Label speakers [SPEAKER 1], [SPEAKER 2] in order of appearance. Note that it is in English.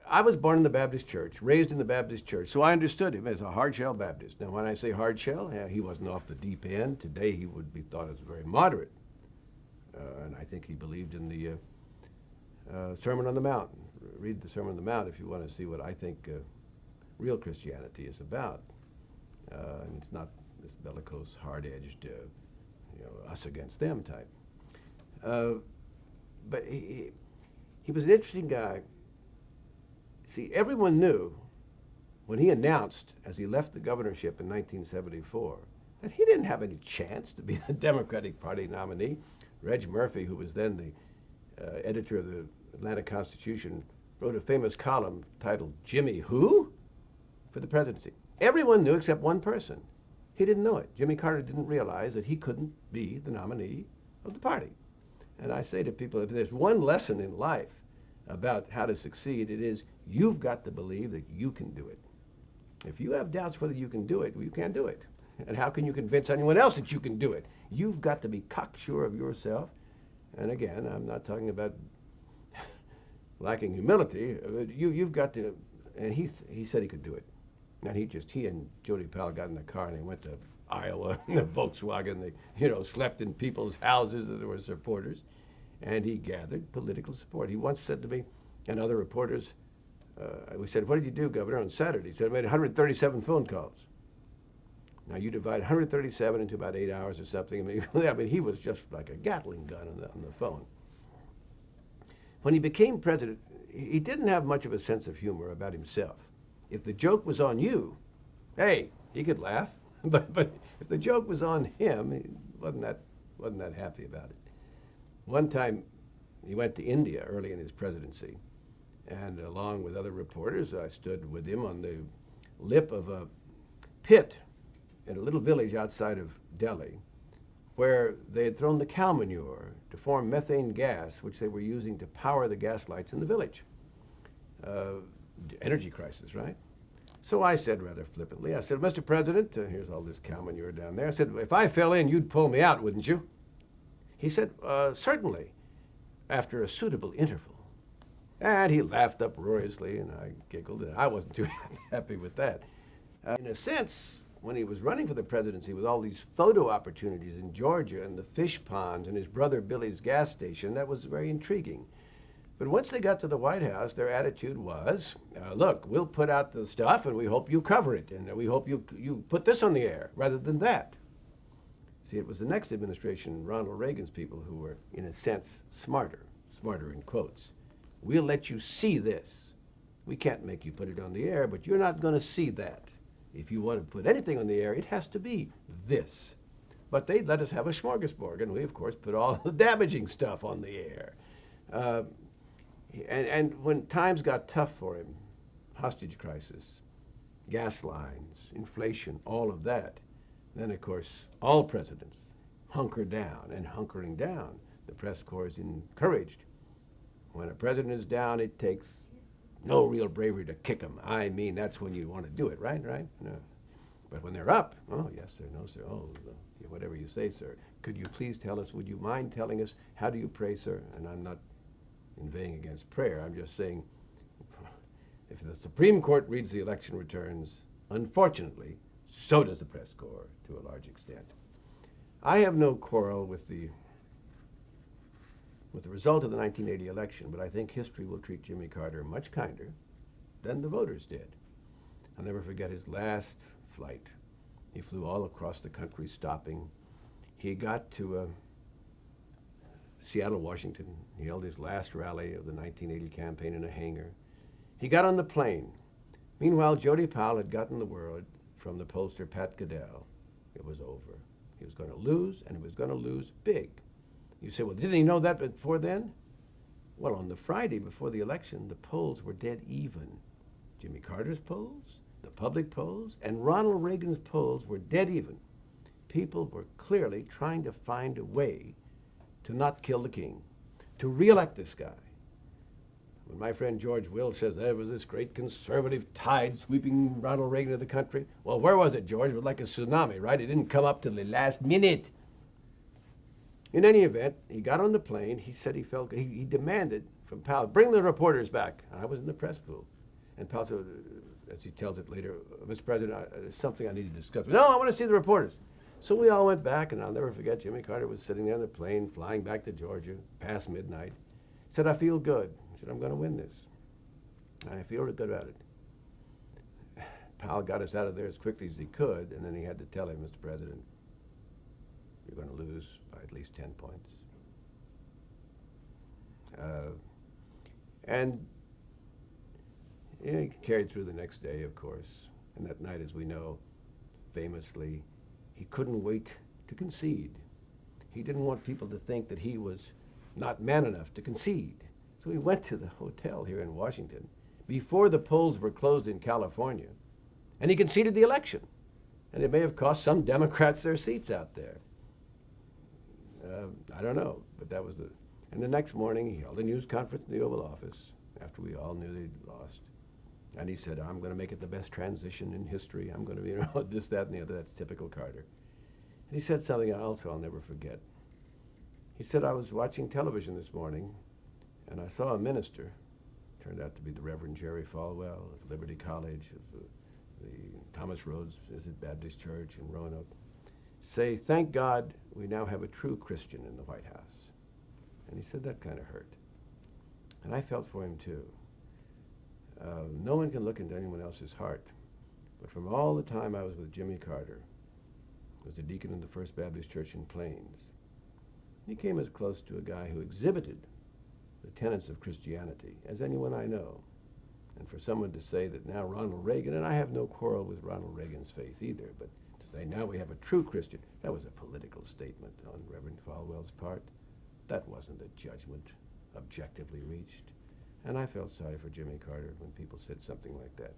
[SPEAKER 1] I was born in the Baptist church, raised in the Baptist church, so I understood him as a hard-shell Baptist. Now, when I say hard-shell, yeah, he wasn't off the deep end. Today, he would be thought as very moderate. And I think he believed in the Sermon on the Mount. Read the Sermon on the Mount if you want to see what I think real Christianity is about. And it's not this bellicose, hard-edged, us against them type. But he was an interesting guy. See, everyone knew when he announced, as he left the governorship in 1974, that he didn't have any chance to be the Democratic Party nominee. Reg Murphy, who was then the editor of the Atlanta Constitution, wrote a famous column titled "Jimmy Who?" for the presidency. Everyone knew except one person. He didn't know it. Jimmy Carter didn't realize that he couldn't be the nominee of the party. And I say to people, if there's one lesson in life about how to succeed, it is you've got to believe that you can do it. If you have doubts whether you can do it, well, you can't do it. And how can you convince anyone else that you can do it? You've got to be cocksure of yourself. And again, I'm not talking about lacking humility. You've got to, and he said he could do it. And he and Jody Powell got in the car and they went to Iowa in a Volkswagen. They, slept in people's houses that were supporters. And he gathered political support. He once said to me and other reporters, we said, "What did you do, Governor, on Saturday?" He said, "I made 137 phone calls." Now, you divide 137 into about 8 hours or something. I mean, he was just like a Gatling gun on the phone. When he became president, he didn't have much of a sense of humor about himself. If the joke was on you, hey, he could laugh. But if the joke was on him, he wasn't that happy about it. One time, he went to India early in his presidency, and along with other reporters, I stood with him on the lip of a pit in a little village outside of Delhi, where they had thrown the cow manure to form methane gas, which they were using to power the gas lights in the village. Energy crisis, right? So I said rather flippantly, I said, "Mr. President, here's all this cow manure down there." I said, "If I fell in, you'd pull me out, wouldn't you?" He said, "Certainly, after a suitable interval." And he laughed uproariously, and I giggled, and I wasn't too happy with that. In a sense, when he was running for the presidency with all these photo opportunities in Georgia and the fish ponds and his brother Billy's gas station, that was very intriguing. But once they got to the White House, their attitude was, look, we'll put out the stuff and we hope you cover it, and we hope you put this on the air rather than that. See, it was the next administration, Ronald Reagan's people, who were, in a sense, smarter in quotes. We'll let you see this. We can't make you put it on the air, but you're not going to see that. If you want to put anything on the air, it has to be this. But they let us have a smorgasbord, and we, of course, put all the damaging stuff on the air. And when times got tough for him, hostage crisis, gas lines, inflation, all of that, then, of course, all presidents hunker down, and hunkering down, the press corps is encouraged. When a president is down, it takes no real bravery to kick him. I mean, that's when you want to do it, right? No. But when they're up, oh, yes, sir, no, sir, oh, whatever you say, sir. Could you please tell us, would you mind telling us, how do you pray, sir? And I'm not inveighing against prayer. I'm just saying, if the Supreme Court reads the election returns, unfortunately, so does the press corps to a large extent. I have no quarrel with the result of the 1980 election, but I think history will treat Jimmy Carter much kinder than the voters did. I'll never forget his last flight. He flew all across the country stopping. He got to Seattle, Washington. He held his last rally of the 1980 campaign in a hangar. He got on the plane. Meanwhile, Jody Powell had gotten the word from the pollster Pat Goodell. It was over. He was going to lose, and he was going to lose big. You say, well, didn't he know that before then? Well, on the Friday before the election, the polls were dead even. Jimmy Carter's polls, the public polls, and Ronald Reagan's polls were dead even. People were clearly trying to find a way to not kill the king, to reelect this guy. When my friend George Will says there was this great conservative tide sweeping Ronald Reagan to the country, well, where was it, George? It was like a tsunami, right? It didn't come up till the last minute. In any event, he got on the plane. He said he demanded from Powell, bring the reporters back. And I was in the press pool. And Powell said, as he tells it later, Mr. President, there's something I need to discuss. No, I want to see the reporters. So we all went back, and I'll never forget, Jimmy Carter was sitting there in the plane, flying back to Georgia, past midnight. He said, I feel good. He said, I'm going to win this. I feel really good about it. Powell got us out of there as quickly as he could, and then he had to tell him, Mr. President, you're going to lose by at least 10 points. And he carried through the next day, of course. And that night, as we know, famously, he couldn't wait to concede. He didn't want people to think that he was not man enough to concede. So he went to the hotel here in Washington before the polls were closed in California, and he conceded the election. And it may have cost some Democrats their seats out there. I don't know, but that was the... And the next morning, he held a news conference in the Oval Office after we all knew they'd lost. And he said, I'm going to make it the best transition in history. I'm going to be, this, that, and the other. That's typical Carter. And he said something else I'll never forget. He said, I was watching television this morning, and I saw a minister, turned out to be the Reverend Jerry Falwell of Liberty College, of the Thomas Rhodes Baptist Church in Roanoke, say, thank God we now have a true Christian in the White House. And he said that kind of hurt. And I felt for him too. No one can look into anyone else's heart, but from all the time I was with Jimmy Carter, who was a deacon in the First Baptist Church in Plains, he came as close to a guy who exhibited the tenets of Christianity as anyone I know. And for someone to say that now Ronald Reagan, and I have no quarrel with Ronald Reagan's faith either, but to say now we have a true Christian, that was a political statement on Reverend Falwell's part. That wasn't a judgment objectively reached. And I felt sorry for Jimmy Carter when people said something like that.